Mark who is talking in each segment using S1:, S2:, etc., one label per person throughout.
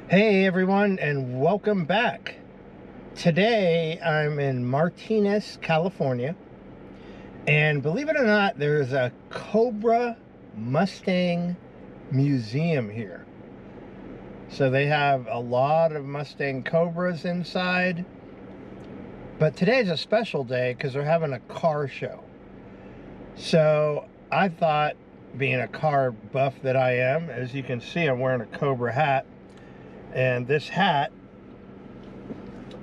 S1: Hey everyone, and welcome back. Today I'm in Martinez, California, and believe it or not, there's a Cobra Mustang museum here. So they have a lot of Mustang Cobras inside, but today's a special day because they're having a car show. So I thought, being a car buff that I am, as you can see, I'm wearing a Cobra hat, and this hat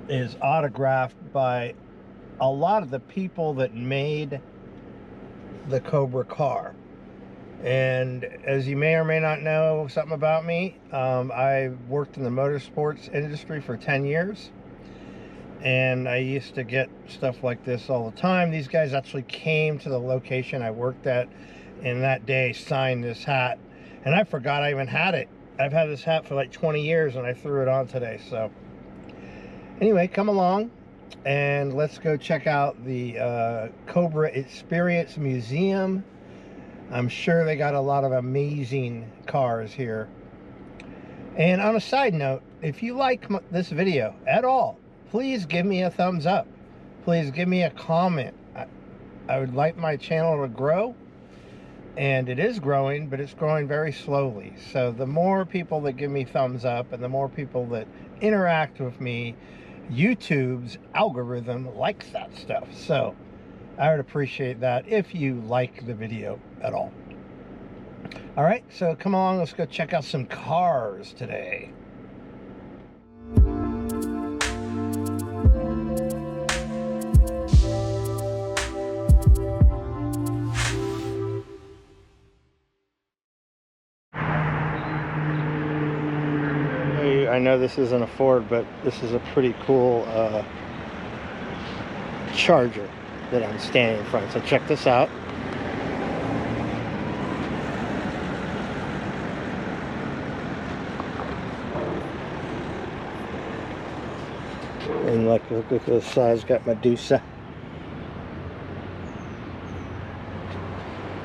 S1: is autographed by a lot of the people that made the Cobra car. And as you may or may not know something about me, I worked in the motorsports industry for 10 years, and I used to get stuff like this all the time. These guys actually came to the location I worked at, and that day signed this hat, and I forgot I even had it. I've had this hat for like 20 years, and I threw it on today. So anyway, come along and let's go check out the Cobra Experience Museum. I'm sure they got a lot of amazing cars here. And on a side note, if you like this video at all, please give me a thumbs up. Please give me a comment. I would like my channel to grow, and it is growing, but it's growing very slowly. So the more people that give me thumbs up and the more people that interact with me, YouTube's algorithm likes that stuff. So I would appreciate that if you like the video at all. All right, so come along, let's go check out some cars today. I know this isn't a Ford, but this is a pretty cool Charger that I'm standing in front. So check this out. And look at the size, got Medusa.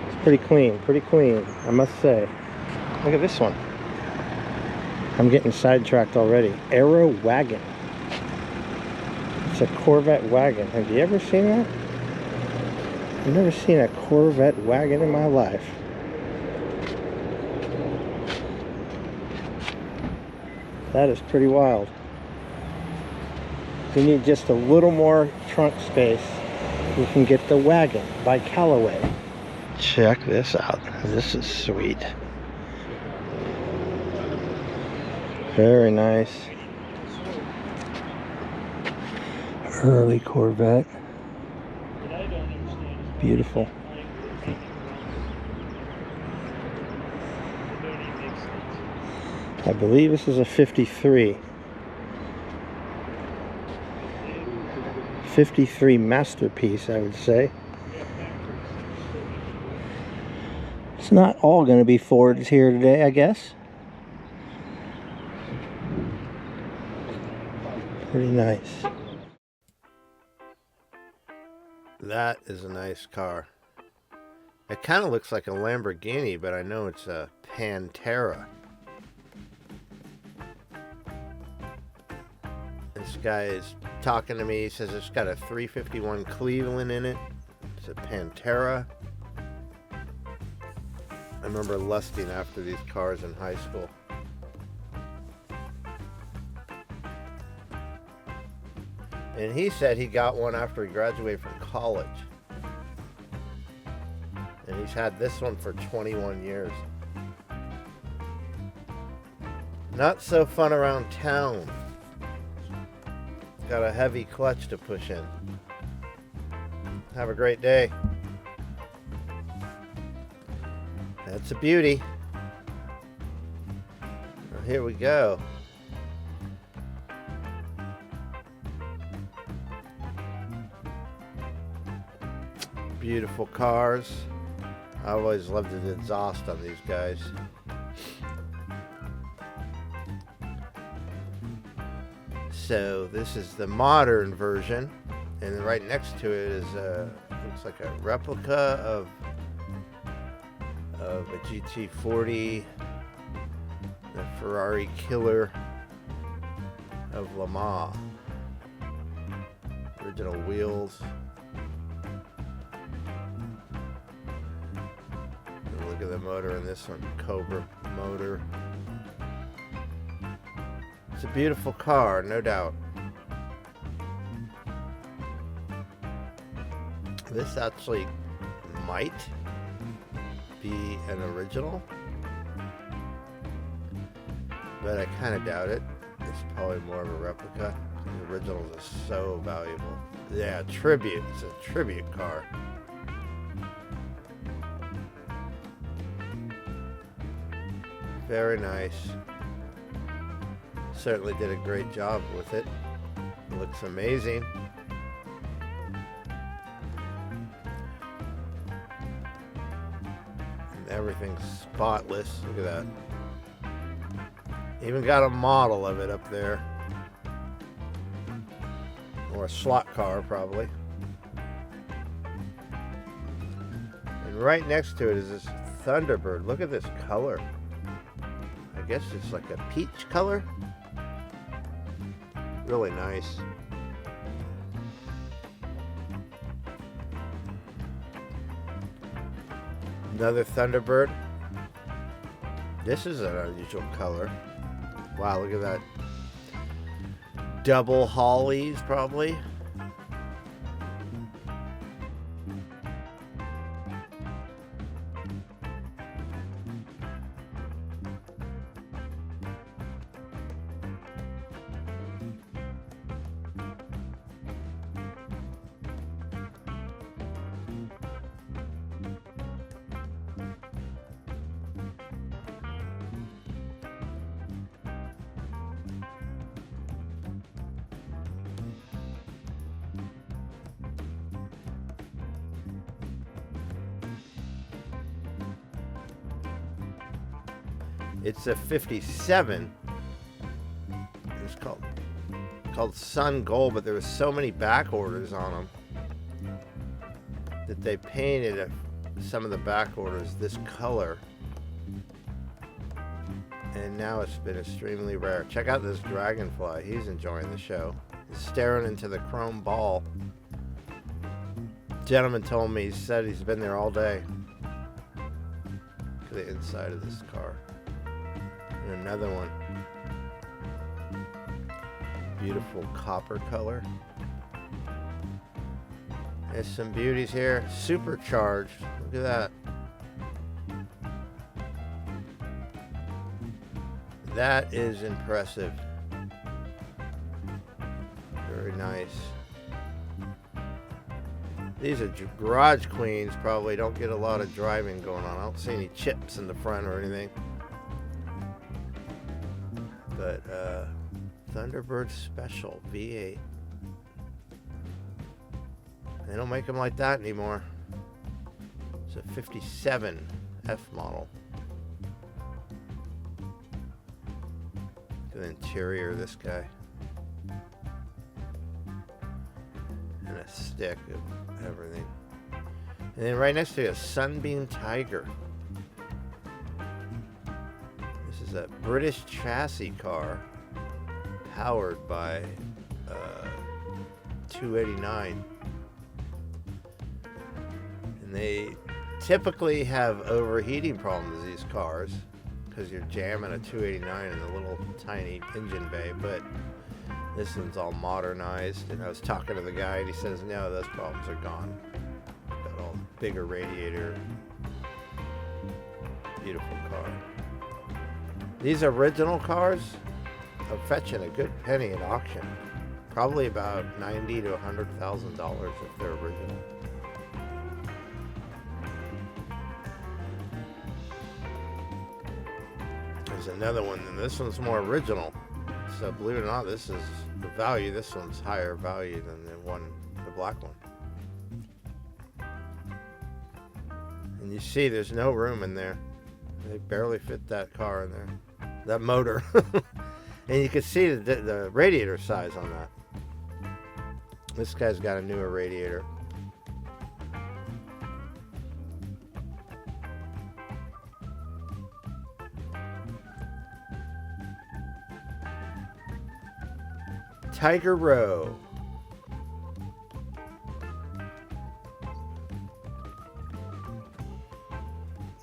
S1: It's pretty clean, I must say. Look at this one. I'm getting sidetracked already. Aero Wagon. It's a Corvette wagon. Have you ever seen that? I've never seen a Corvette wagon in my life. That is pretty wild. You need just a little more trunk space. You can get the wagon by Callaway. Check this out. This is sweet. Very nice. Early Corvette. Beautiful. I believe this is a 53. 53 masterpiece, I would say. It's not all going to be Fords here today, I guess. Pretty nice. That is a nice car. It kind of looks like a Lamborghini, but I know it's a Pantera. This guy is talking to me. He says it's got a 351 Cleveland in it. It's a Pantera. I remember lusting after these cars in high school. And he said he got one after he graduated from college. And he's had this one for 21 years. Not so fun around town. Got a heavy clutch to push in. Have a great day. That's a beauty. Well, here we go. Beautiful cars. I always loved the exhaust on these guys. So this is the modern version, and then right next to it is looks like a replica of a GT40, the Ferrari Killer of Lamar. Original wheels. And look at the motor in this one, Cobra motor. It's a beautiful car, no doubt. This actually might be an original, but I kind of doubt it. It's probably more of a replica. The originals are so valuable. Yeah, tribute. It's a tribute car. Very nice. Certainly did a great job with it. Looks amazing. And everything's spotless. Look at that. Even got a model of it up there. Or a slot car, probably. And right next to it is this Thunderbird. Look at this color. I guess it's like a peach color. Really nice. Another Thunderbird. This is an unusual color. Wow, look at that. Double Hollies, probably. It's a 57. It's called Sun Gold, but there was so many back orders on them that they painted some of the back orders this color. And now it's been extremely rare. Check out this Dragonfly. He's enjoying the show. He's staring into the chrome ball. Gentleman told me, he said he's been there all day. Look at the inside of this car. And another one. Beautiful copper color. There's some beauties here. Supercharged. Look at that. That is impressive. Very nice. These are garage queens. Probably don't get a lot of driving going on. I don't see any chips in the front or anything. But Thunderbird Special V8. They don't make them like that anymore. It's a 57 F model. Look at the interior of this guy. And a stick of everything. And then right next to it, a Sunbeam Tiger. This is a British chassis car powered by 289. And they typically have overheating problems, these cars, because you're jamming a 289 in a little tiny engine bay. But this one's all modernized. And I was talking to the guy, and he says, no, those problems are gone. Got all bigger radiator. Beautiful car. These original cars are fetching a good penny at auction. Probably about $90,000 to $100,000 if they're original. There's another one, and this one's more original. So believe it or not, this is the value. This one's higher value than the black one. And you see, there's no room in there. They barely fit that car in there, that motor. And you can see the radiator size on that. This guy's got a newer radiator. Tiger Row.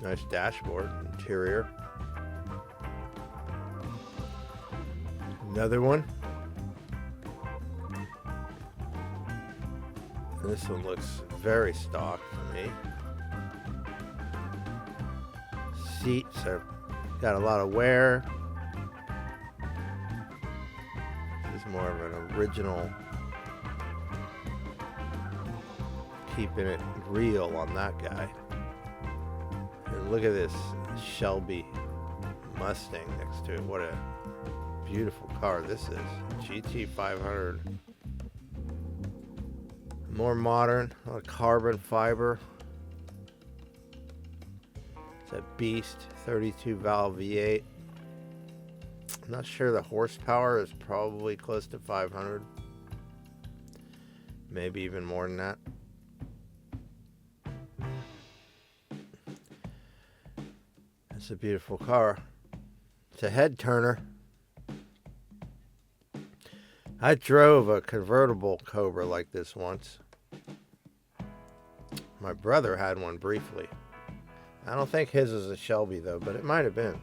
S1: Nice dashboard interior. Another one. This one looks very stock to me. Seats are got a lot of wear. This is more of an original. Keeping it real on that guy. And look at this Shelby Mustang next to it. What a beautiful car this is. GT 500. More modern, a lot of carbon fiber. It's a beast, 32 valve V8. I'm not sure the horsepower is probably close to 500. Maybe even more than that. It's a beautiful car. It's a head turner. I drove a convertible Cobra like this once. My brother had one briefly. I don't think his is a Shelby though, but it might have been.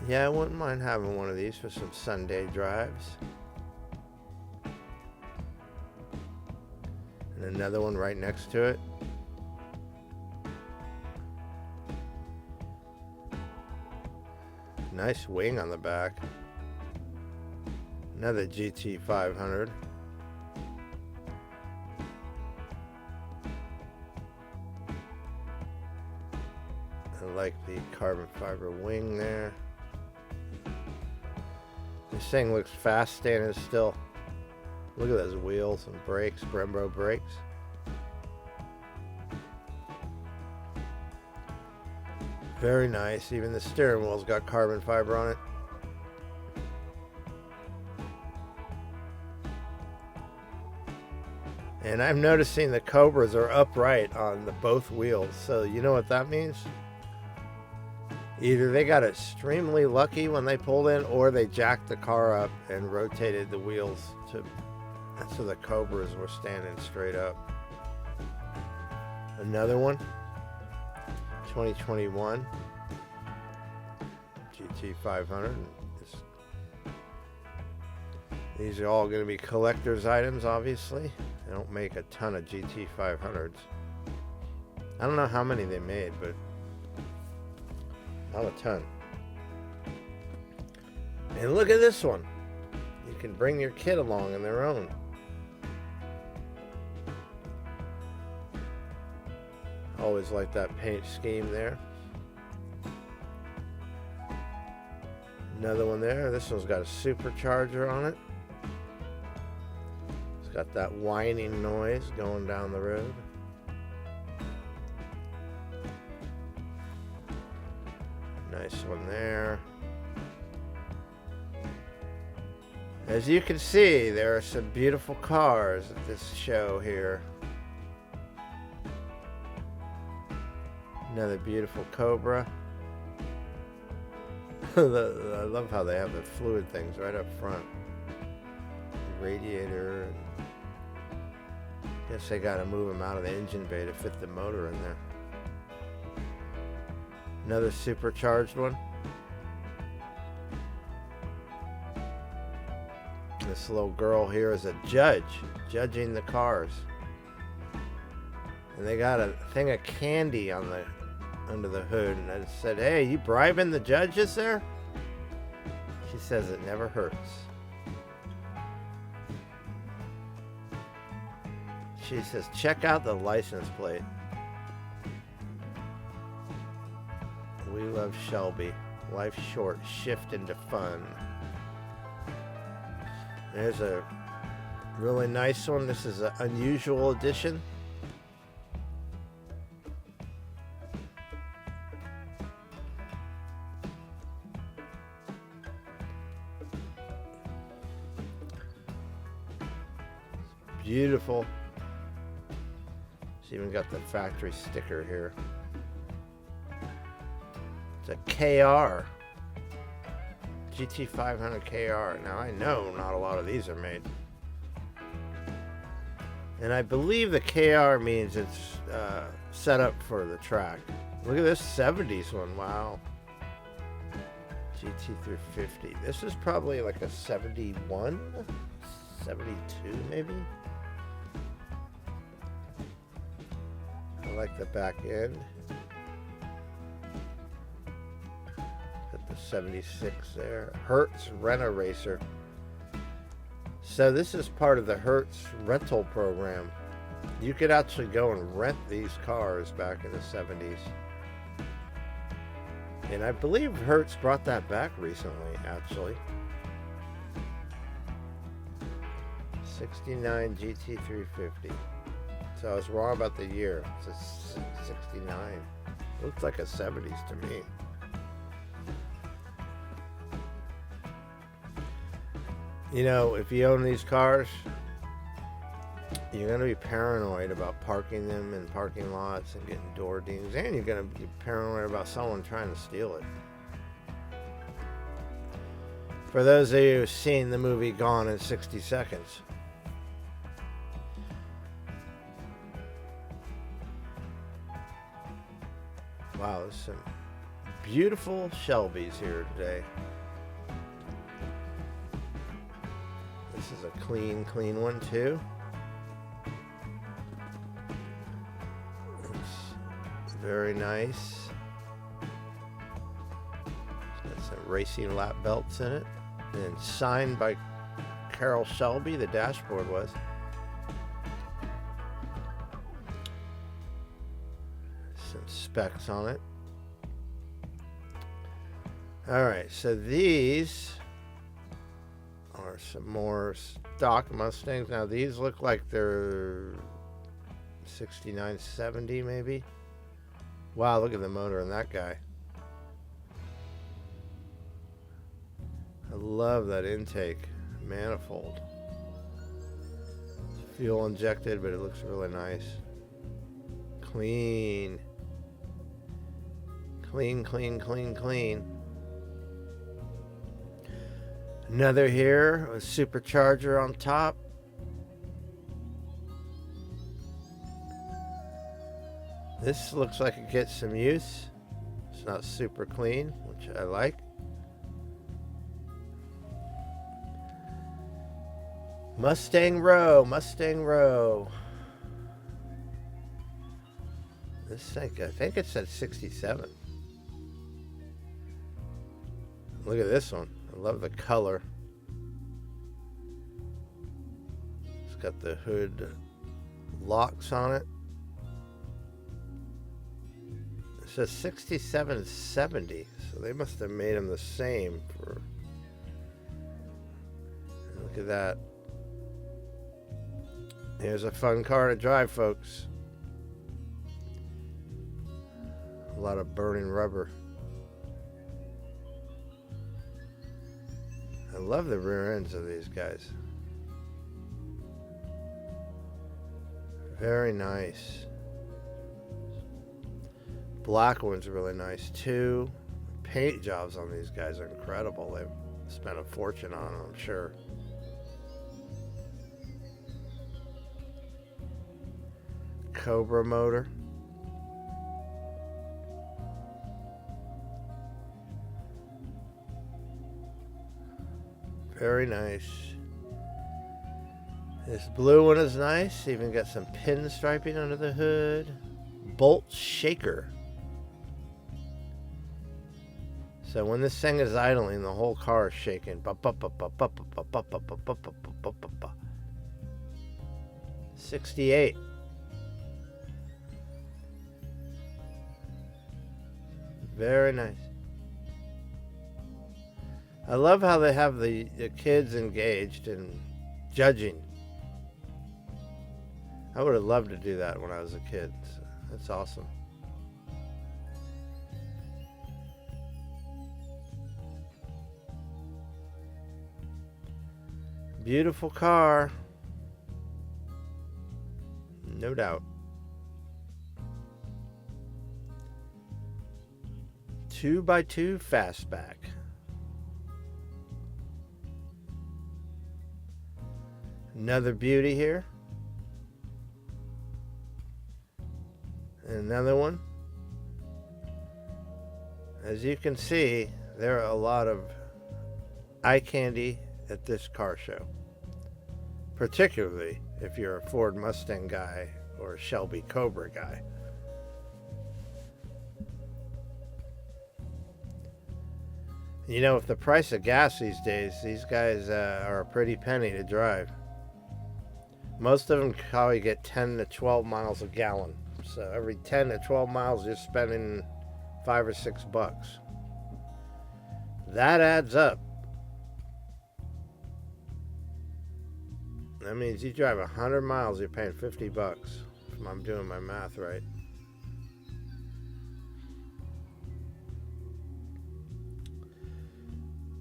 S1: Yeah, I wouldn't mind having one of these for some Sunday drives. And another one right next to it. Nice wing on the back. Another GT 500. I like the carbon fiber wing there. This thing looks fast standing still. Look at those wheels and brakes, Brembo brakes. Very nice. Even the steering wheel's got carbon fiber on it. And I'm noticing the Cobras are upright on the both wheels. So you know what that means? Either they got extremely lucky when they pulled in, or they jacked the car up and rotated the wheels so the Cobras were standing straight up. Another one. 2021 GT 500. These are all going to be collector's items, obviously. They don't make a ton of GT 500s. I don't know how many they made, but not a ton. And look at this one. You can bring your kid along on their own. Always like that paint scheme there. Another one there. This one's got a supercharger on it. It's got that whining noise going down the road. Nice one there. As you can see, there are some beautiful cars at this show here. Another beautiful Cobra. I love how they have the fluid things right up front. Radiator. Guess they got to move them out of the engine bay to fit the motor in there. Another supercharged one. This little girl here is a judge, judging the cars. And they got a thing of candy on the under the hood, and it said, "Hey, you bribing the judges there?" She says it never hurts. She says, "Check out the license plate. We love Shelby. Life's short. Shift into fun." There's a really nice one. This is an unusual edition. Beautiful. It's even got the factory sticker here. It's a KR. GT500 KR. Now I know not a lot of these are made. And I believe the KR means it's set up for the track. Look at this 70s one. Wow. GT350. This is probably like a 71, 72 maybe. I like the back end. Got the 76 there. Hertz Rent-A-Racer. So this is part of the Hertz rental program. You could actually go and rent these cars back in the 70s. And I believe Hertz brought that back recently, actually. 69 GT350. So I was wrong about the year. It's a 69. Looks like a 70s to me. You know, if you own these cars, you're going to be paranoid about parking them in parking lots and getting door dings, and you're going to be paranoid about someone trying to steal it. For those of you who've seen the movie Gone in 60 Seconds, wow, there's some beautiful Shelbys here today. This is a clean one too. It's very nice. It's got some racing lap belts in it. And signed by Carroll Shelby, the dashboard was. Some specs on it. Alright, so these are some more stock Mustangs. Now these look like they're 69, 70 maybe. Wow, look at the motor on that guy. I love that intake manifold. It's fuel injected, but it looks really nice. Clean. Clean. Another here, a supercharger on top. This looks like it gets some use. It's not super clean, which I like. Mustang Row. This thing, I think it said 67. Look at this one. I love the color. It's got the hood locks on it. It says 6770, so they must have made them the same for. Look at that. Here's a fun car to drive, folks. A lot of burning rubber. I love the rear ends of these guys. Very nice. Black one's really nice too. Paint jobs on these guys are incredible. They've spent a fortune on them, I'm sure. Cobra motor. Very nice. This blue one is nice. Even got some pinstriping under the hood. Bolt shaker. So when this thing is idling, the whole car is shaking. 68. Very nice. I love how they have the kids engaged in judging. I would have loved to do that when I was a kid. So that's awesome. Beautiful car. No doubt. 2x2 fastback. Another beauty here. And another one. As you can see, there are a lot of eye candy at this car show. Particularly if you're a Ford Mustang guy or a Shelby Cobra guy. You know, with the price of gas these days, these guys are a pretty penny to drive. Most of them probably get 10 to 12 miles a gallon. So every 10 to 12 miles, you're spending $5 or $6. That adds up. That means you drive 100 miles, you're paying $50, if I'm doing my math right.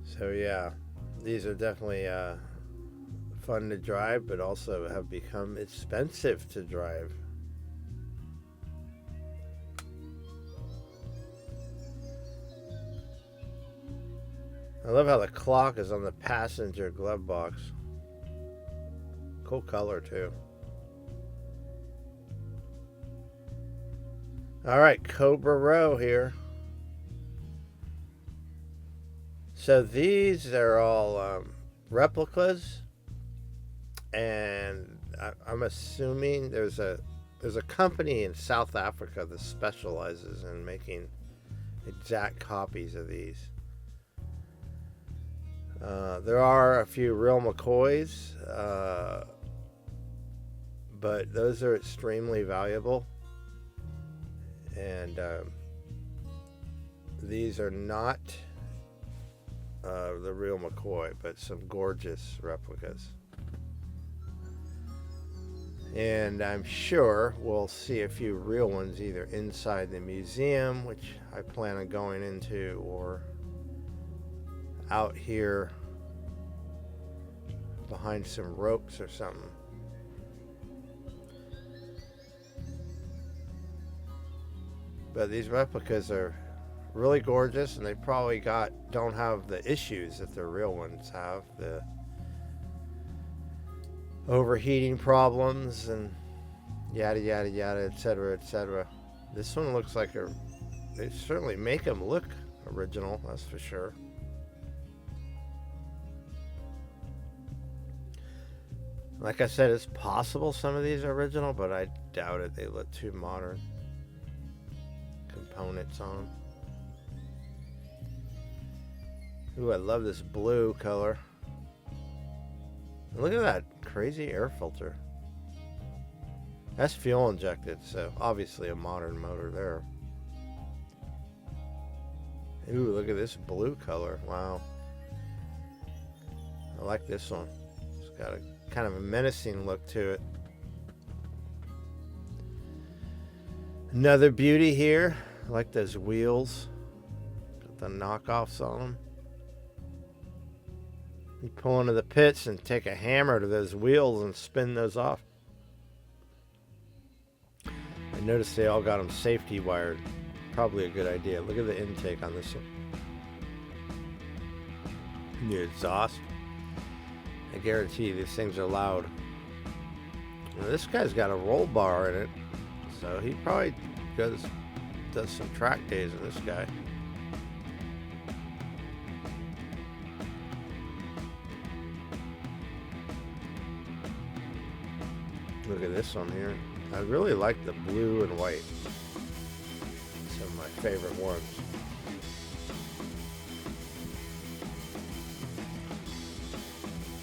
S1: So yeah, these are definitely fun to drive, but also have become expensive to drive. I love how the clock is on the passenger glove box. Cool color too. All right, Cobra Row here. So these are all replicas, and I'm assuming there's a company in South Africa that specializes in making exact copies of these. There are a few real McCoys, but those are extremely valuable, and these are not the real McCoy, but some gorgeous replicas. And I'm sure we'll see a few real ones either inside the museum, which I plan on going into, or out here behind some ropes or something. But these replicas are really gorgeous, and they probably don't have the issues that the real ones have, the overheating problems and yada yada yada, etc., etc. This one looks like they certainly make them look original, that's for sure. Like I said, it's possible some of these are original, but I doubt it. They look too modern. Components on them. Ooh, I love this blue color. And look at that crazy air filter. That's fuel injected, so obviously a modern motor there. Ooh, look at this blue color. Wow. I like this one. It's got a kind of a menacing look to it. Another beauty here. I like those wheels. Got the knockoffs on them. You pull into the pits and take a hammer to those wheels and spin those off. I noticed they all got them safety wired. Probably a good idea. Look at the intake on this one. The exhaust. I guarantee you these things are loud. Now, this guy's got a roll bar in it, so he probably does some track days in this guy. Look at this one here. I really like the blue and white. Some of my favorite ones.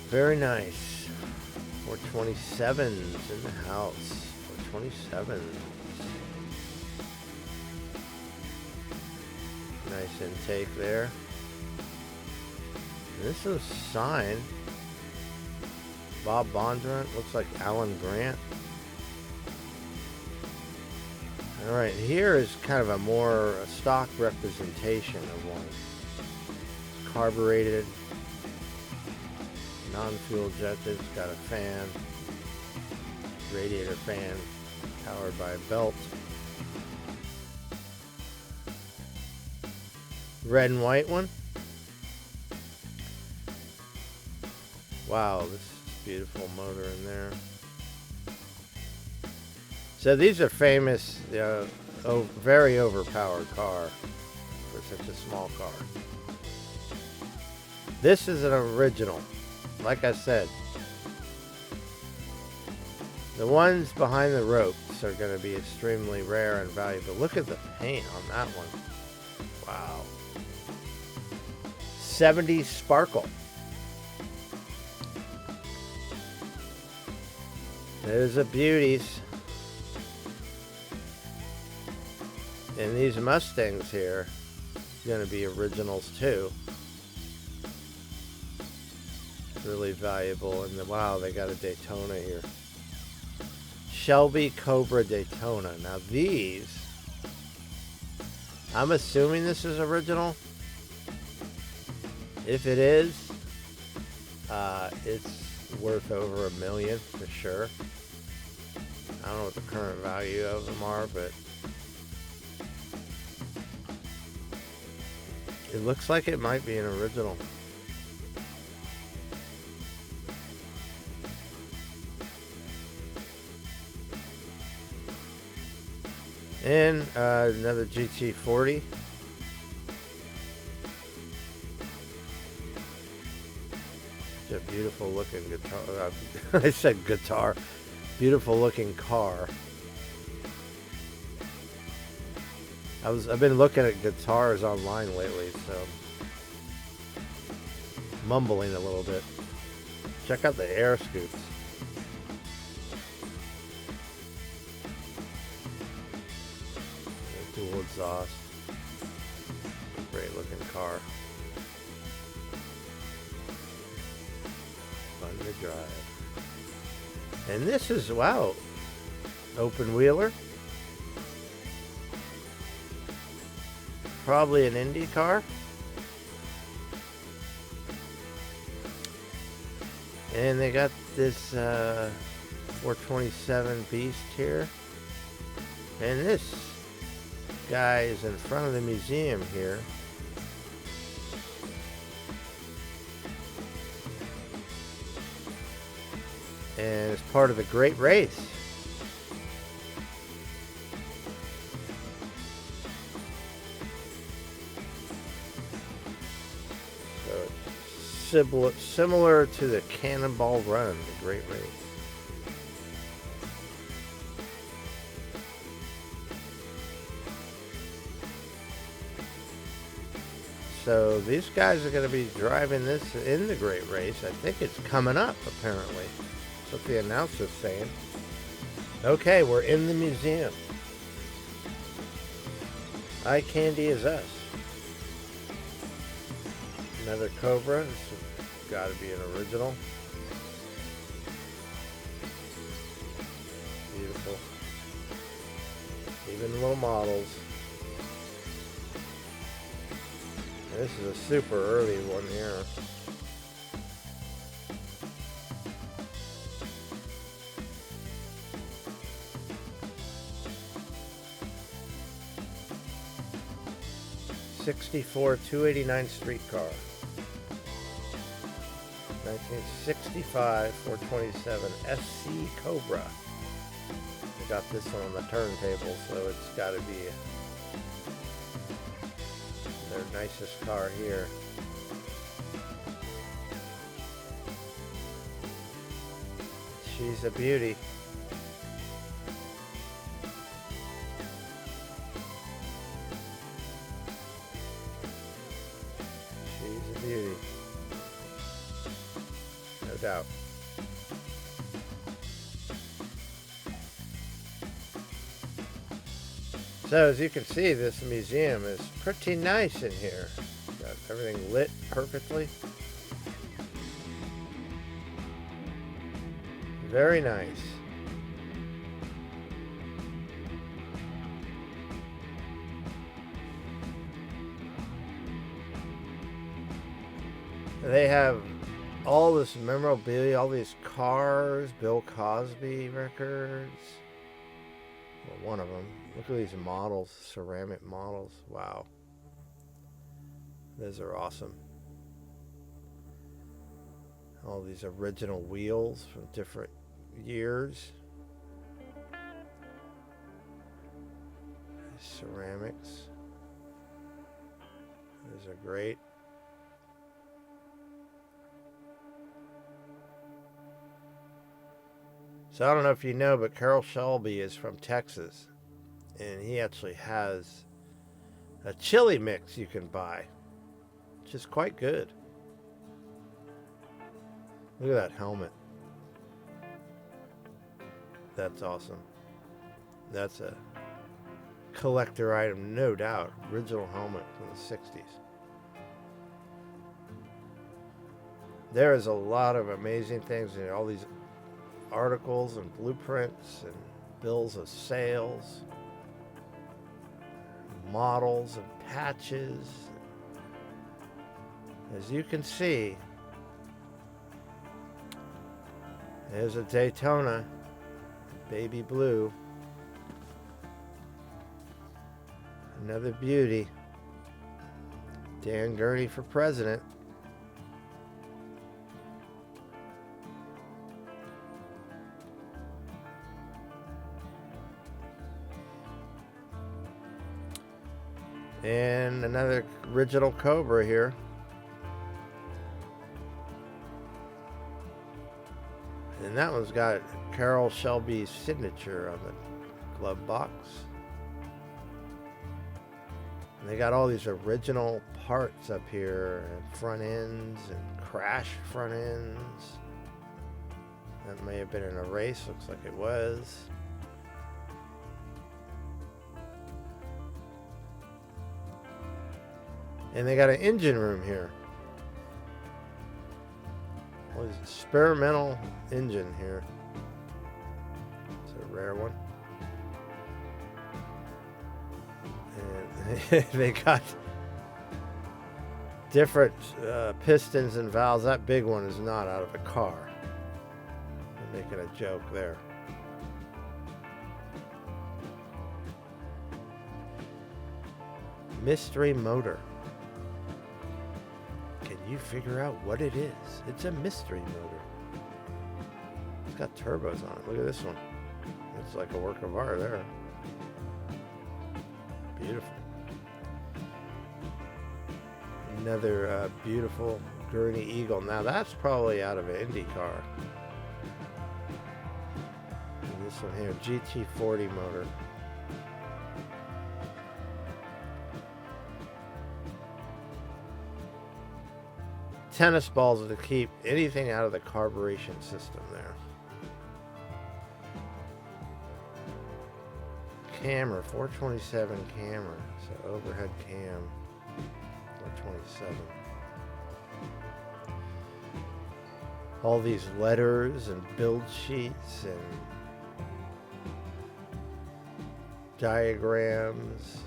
S1: Very nice. 427s in the house. 427s. Nice intake there. This is signed. Bob Bondurant. Looks like Alan Grant. Alright, here is kind of a stock representation of one. It's carbureted. Non-fuel injected. It's got a fan. Radiator fan. Powered by a belt. red and white one. Wow, this is beautiful motor in there. So these are famous, very overpowered car for such a small car. This is an original. Like I said, the ones behind the ropes are going to be extremely rare and valuable. Look at the paint on that one. Wow. 70s sparkle. There's the beauties. And these Mustangs here are going to be originals too. Really valuable. And wow, they got a Daytona here. Shelby Cobra Daytona. Now these, I'm assuming this is original. If it is, it's worth over $1 million for sure. I don't know what the current value of them are, but it looks like it might be an original. And another GT40. It's a beautiful looking guitar. I said guitar. Beautiful looking car. I've been looking at guitars online lately, so mumbling a little bit. Check out the air scoops. Dual exhaust. Great looking car. Fun to drive. And this is, wow, open wheeler. Probably an Indy car. And they got this 427 Beast here. And this guy is in front of the museum here. And it's part of the Great Race. So it's similar to the Cannonball Run, the Great Race. So these guys are going to be driving this in the Great Race. I think it's coming up, apparently. That's what the announcer's saying. Okay, we're in the museum. Eye candy is us. Another Cobra. This has got to be an original. Beautiful. Even little models. This is a super early one here. '64 289 streetcar. 1965 427 SC Cobra. I got this one on the turntable, so it's got to be their nicest car here. She's a beauty. She's a beauty. No doubt. So as you can see, this museum is pretty nice in here. Got everything lit perfectly. Very nice. They have all this memorabilia, all these cars, Bill Cosby records. Well, one of them. Look at these models, ceramic models. Wow. Those are awesome. All these original wheels from different years. Ceramics. Those are great. So I don't know if you know, but Carroll Shelby is from Texas. And he actually has a chili mix you can buy, which is quite good. Look at that helmet. That's awesome. That's a collector item, no doubt. Original helmet from the 60s. There is a lot of amazing things in all these articles and blueprints and bills of sales, models and patches. As you can see, there's a Daytona, baby blue. Another beauty. Dan Gurney for president. And another original Cobra here. And that one's got Carroll Shelby's signature on the glove box. And they got all these original parts up here, and front ends and crash front ends. That may have been in a race, looks like it was. And they got an engine room here. Well, there's an experimental engine here. It's a rare one. And they got different pistons and valves. That big one is not out of a car. I'm making a joke there. Mystery motor. Can you figure out what it is? It's a mystery motor. It's got turbos on it. Look at this one. It's like a work of art there. Beautiful. Another beautiful Gurney Eagle. Now that's probably out of an Indy car. And this one here, GT40 motor. Tennis balls to keep anything out of the carburation system there. Camera, 427 camera, so overhead cam, 427. All these letters and build sheets and diagrams.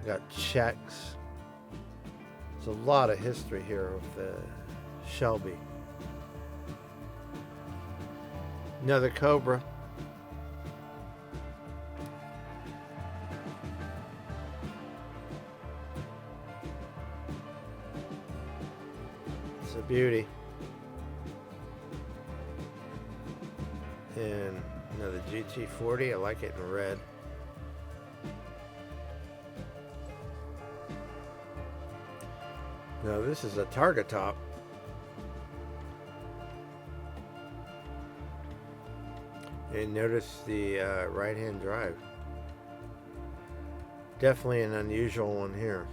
S1: Got checks. There's a lot of history here of the Shelby. Another Cobra. It's a beauty. And another GT40. I like it in red. Now this is a target top. And notice the right-hand drive. Definitely an unusual one here.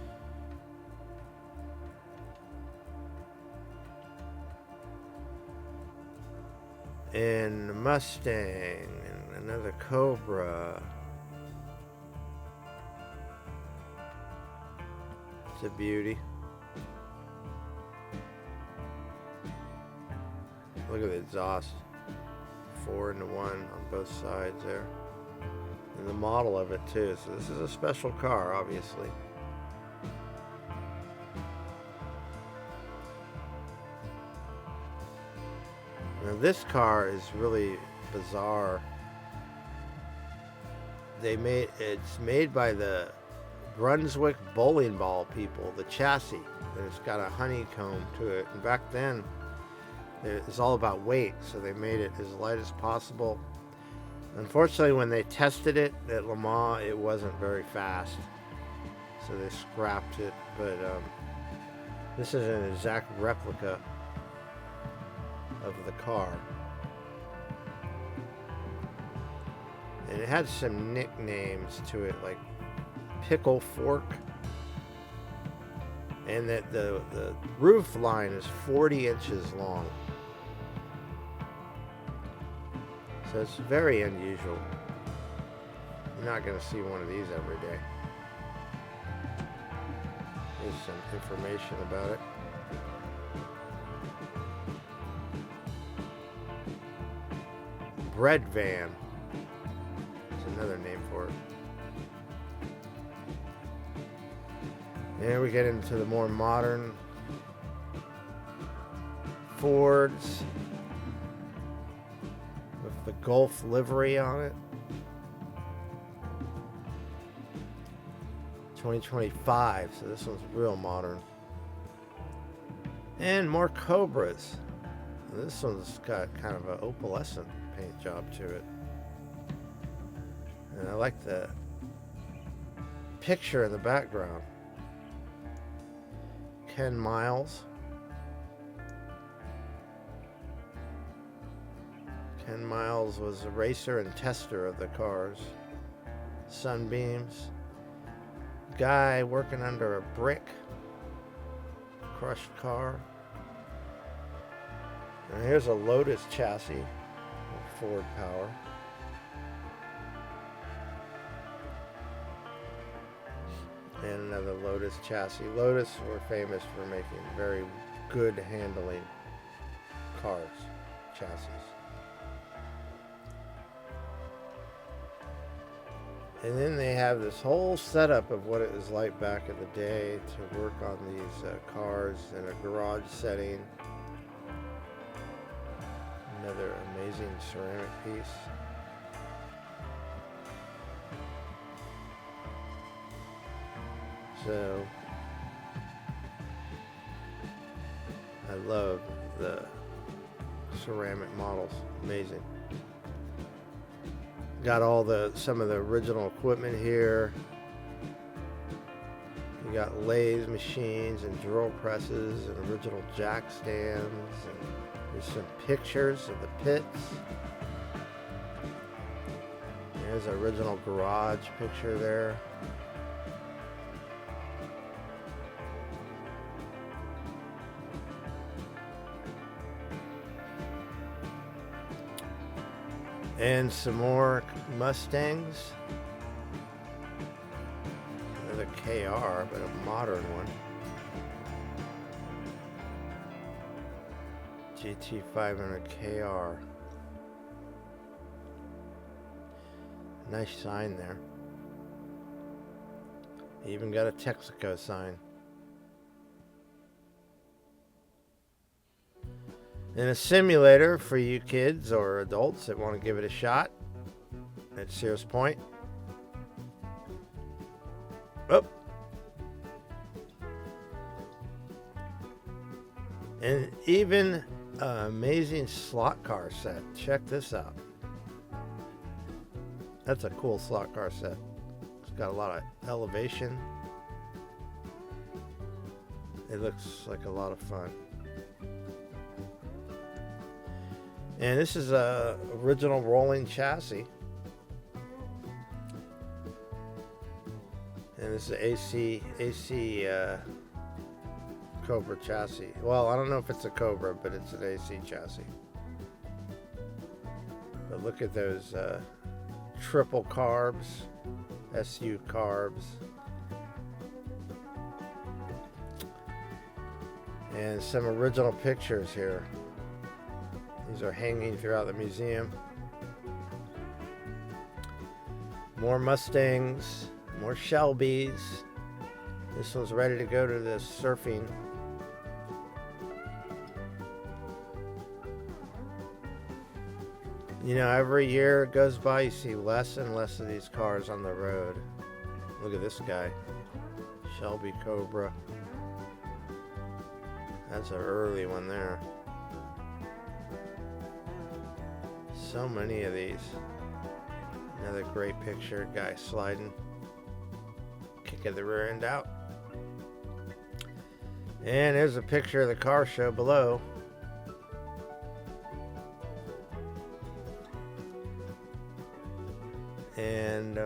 S1: And a Mustang, and another Cobra. It's a beauty. Look at the exhaust. 4-in-1 on both sides there. And the model of it too. So this is a special car, obviously. Now this car is really bizarre. It's made by the Brunswick bowling ball people, the chassis. It's got a honeycomb to it. And back then, it's all about weight, so they made it as light as possible. Unfortunately, when they tested it at Le Mans, it wasn't very fast, so they scrapped it. But this is an exact replica of the car. And it had some nicknames to it, like Pickle Fork. And that the roof line is 40 inches long. So it's very unusual. You're not going to see one of these every day. Here's some information about it. Bread van. That's another name for it. And we get into the more modern Fords with the Gulf livery on it. 2025, so this one's real modern. And more Cobras. This one's got kind of an opalescent paint job to it. And I like the picture in the background. Ken Miles. Ken Miles was a racer and tester of the cars. Sunbeams. Guy working under a brick. Crushed car. And here's a Lotus chassis with Ford power. And another Lotus chassis. Lotus were famous for making very good handling cars, chassis. And then they have this whole setup of what it was like back in the day to work on these cars in a garage setting. Another amazing ceramic piece. So, I love the ceramic models. Amazing. Got some of the original equipment here. You got lathe machines and drill presses and original jack stands. And there's some pictures of the pits. There's an original garage picture there. And some more Mustangs. Another KR, but a modern one. GT500 KR. Nice sign there. Even got a Texaco sign. And a simulator for you kids or adults that want to give it a shot at Sears Point. Oh. And even an amazing slot car set. Check this out. That's a cool slot car set. It's got a lot of elevation. It looks like a lot of fun. And this is a original rolling chassis. And this is a AC Cobra chassis. Well, I don't know if it's a Cobra, but it's an AC chassis. But look at those triple carbs, SU carbs. And some original pictures here. These are hanging throughout the museum. More Mustangs, more Shelbys. This one's ready to go to the surfing. You know, every year it goes by, you see less and less of these cars on the road. Look at this guy. Shelby Cobra. That's an early one there. So many of these. Another great picture. Guy sliding. Kicking the rear end out. And there's a picture of the car show below. And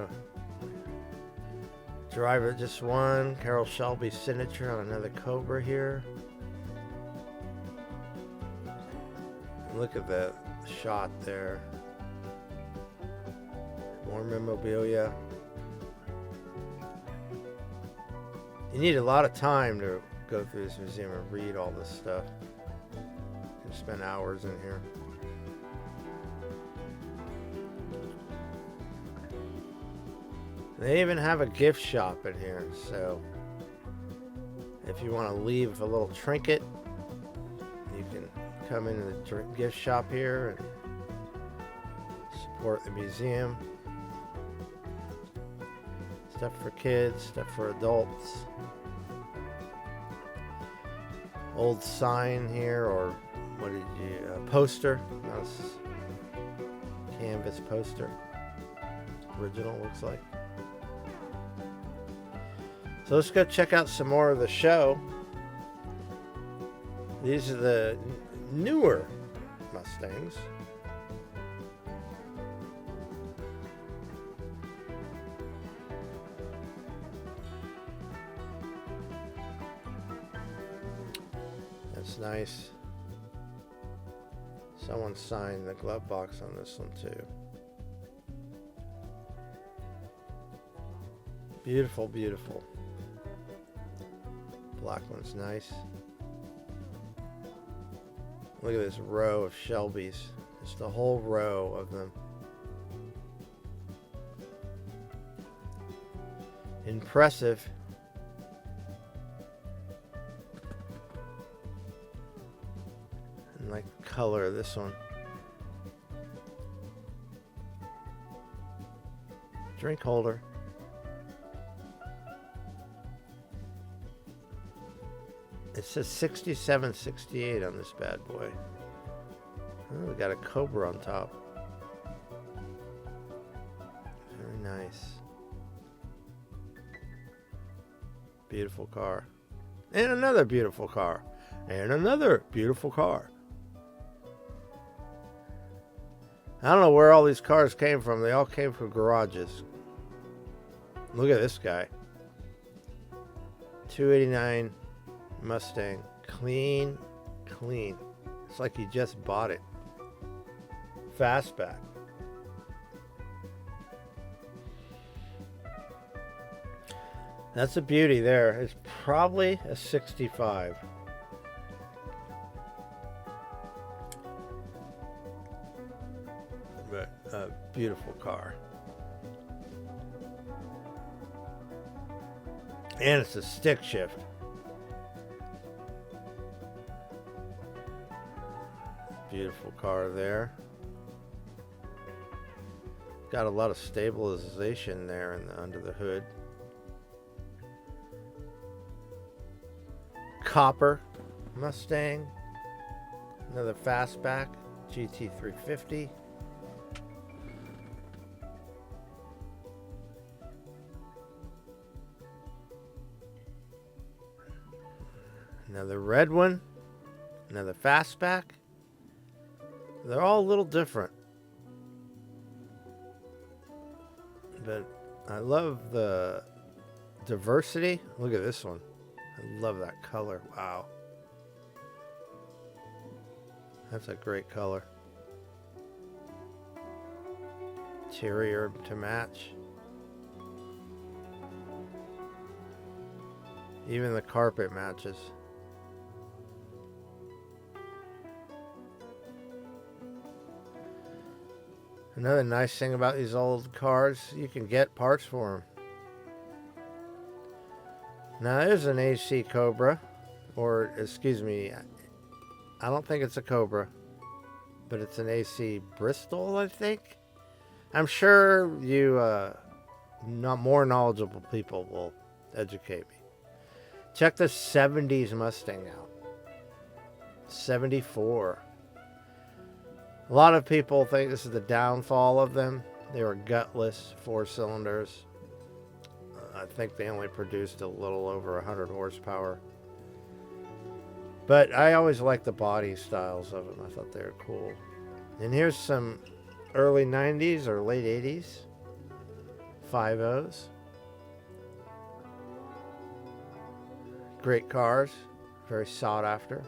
S1: driver just won. Carroll Shelby signature on another Cobra here. Look at that shot there. More memorabilia. You need a lot of time to go through this museum and read all this stuff. You can spend hours in here. They even have a gift shop in here, so if you want to leave a little trinket, you can come into the gift shop here and support the museum. Stuff for kids, stuff for adults. Old sign here, or what did you, poster. That's canvas poster. Original, looks like. So let's go check out some more of the show. These are the newer Mustangs. That's nice. Someone signed the glove box on this one too. Beautiful, beautiful. Black one's nice. Look at this row of Shelbys. Just a whole row of them. Impressive. And like the color of this one. Drink holder. It says 6768 on this bad boy. Oh, we got a Cobra on top. Very nice. Beautiful car. And another beautiful car. And another beautiful car. I don't know where all these cars came from. They all came from garages. Look at this guy. 289 Mustang. Clean. It's like you just bought it. Fastback. That's a beauty there. It's probably a 65. But a beautiful car. And it's a stick shift. Beautiful car there. Got a lot of stabilization there under the hood. Copper Mustang. Another fastback. GT350. Another red one. Another fastback. They're all a little different. But I love the diversity. Look at this one. I love that color. Wow. That's a great color. Interior to match. Even the carpet matches. Another nice thing about these old cars, you can get parts for them. Now there's an AC Cobra, or excuse me, I don't think it's a Cobra, but it's an AC Bristol, I think. I'm sure you not more knowledgeable people will educate me. Check the 70s Mustang out. 74. A lot of people think this is the downfall of them. They were gutless 4-cylinders. I think they only produced a little over 100 horsepower. But I always liked the body styles of them. I thought they were cool. And here's some early 90s or late 80s 5.0s. Great cars. Very sought after.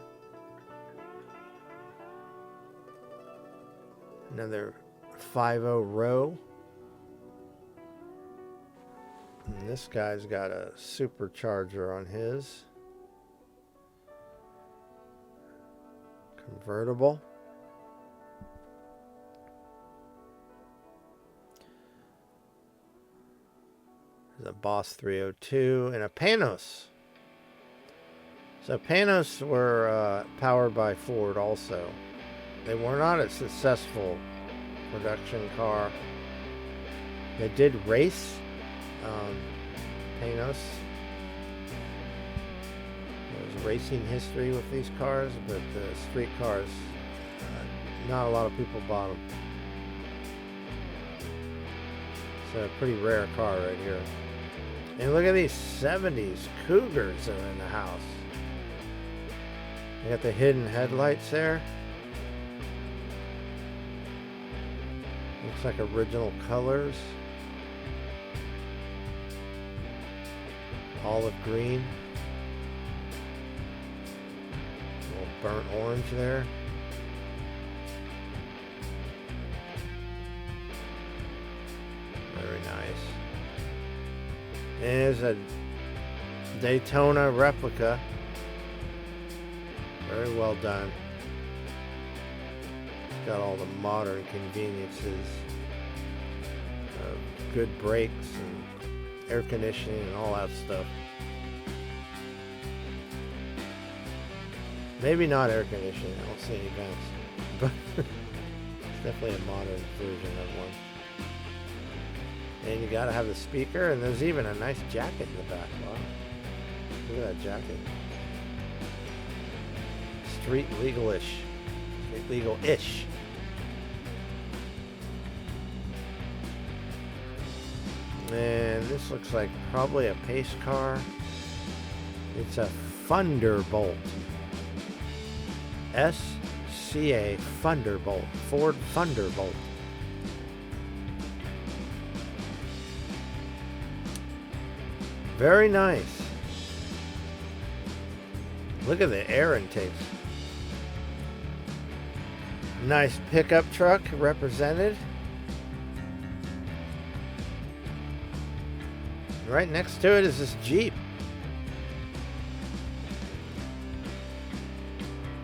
S1: Another 5.0 row. And this guy's got a supercharger on his. Convertible. There's a Boss 302 and a Panos. So Panos were powered by Ford also. They were not a successful production car. They did race Panos. There's racing history with these cars, but the street cars, not a lot of people bought them. It's a pretty rare car right here. And look at these 70s Cougars that are in the house. You got the hidden headlights there. Looks like original colors. Olive green. A little burnt orange there. Very nice. And there's a Daytona replica. Very well done. It's got all the modern conveniences of good brakes and air conditioning and all that stuff. Maybe not air conditioning, I don't see any vents, but it's definitely a modern version of one. And you gotta have the speaker, and there's even a nice jacket in the back. Wow. Look at that jacket. Street legal-ish. Street legal-ish. And this looks like probably a pace car. It's a Thunderbolt. SCA Thunderbolt. Ford Thunderbolt. Very nice. Look at the air intakes. Nice pickup truck represented. Right next to it is this Jeep.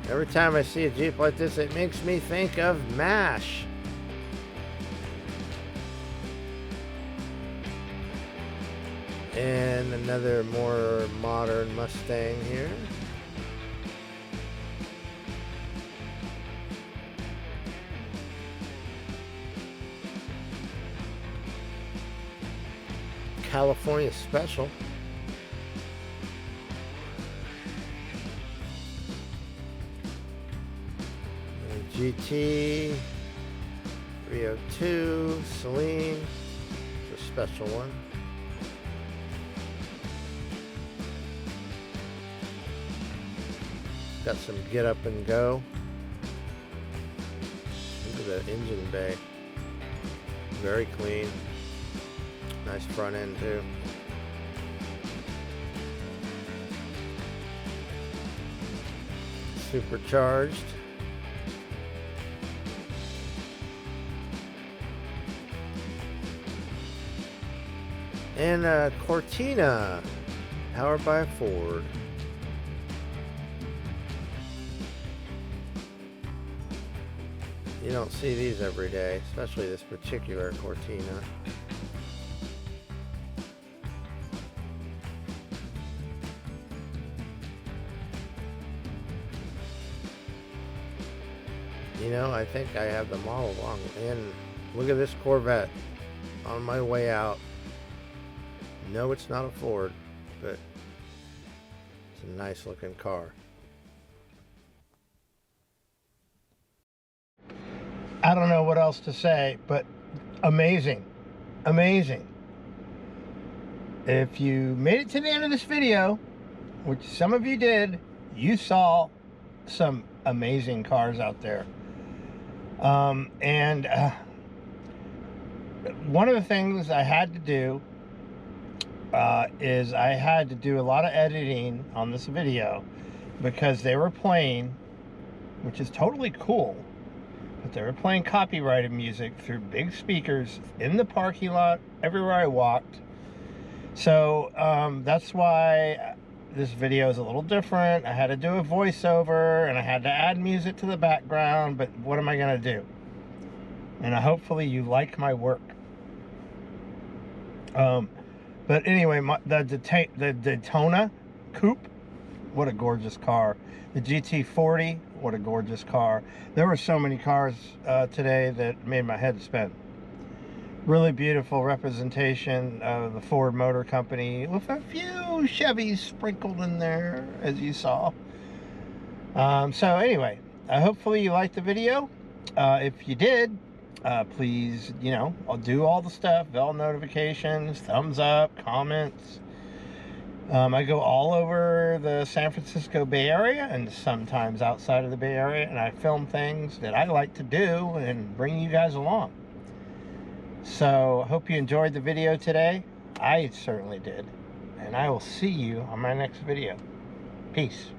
S1: Every time I see a Jeep like this, it makes me think of MASH. And another more modern Mustang here. California Special. And GT 302 Celine. It's a special one. Got some get up and go. Look at the engine bay. Very clean. Nice front end too. Supercharged. And a Cortina, powered by a Ford. You don't see these every day, especially this particular Cortina. You know, I think I have the model wrong. And look at this Corvette on my way out. No, it's not a Ford, but it's a nice looking car. I don't know what else to say, but amazing. Amazing. If you made it to the end of this video, which some of you did, you saw some amazing cars out there. One of the things I had to do is I had to do a lot of editing on this video because they were playing, which is totally cool, but they were playing copyrighted music through big speakers in the parking lot everywhere I walked. So that's why this video is a little different. I had to do a voiceover and I had to add music to the background, but what am I gonna do? And hopefully you like my work. But anyway, the Daytona Coupe, what a gorgeous car. The GT40, what a gorgeous car. There were so many cars today that made my head spin. Really beautiful representation of the Ford Motor Company with a few Chevys sprinkled in there, as you saw. So anyway, hopefully you liked the video. If you did, please, you know, I'll do all the stuff, bell notifications, thumbs up, comments. I go all over the San Francisco Bay Area and sometimes outside of the Bay Area, and I film things that I like to do and bring you guys along. So I hope you enjoyed the video today. I certainly did. And I will see you on my next video. Peace.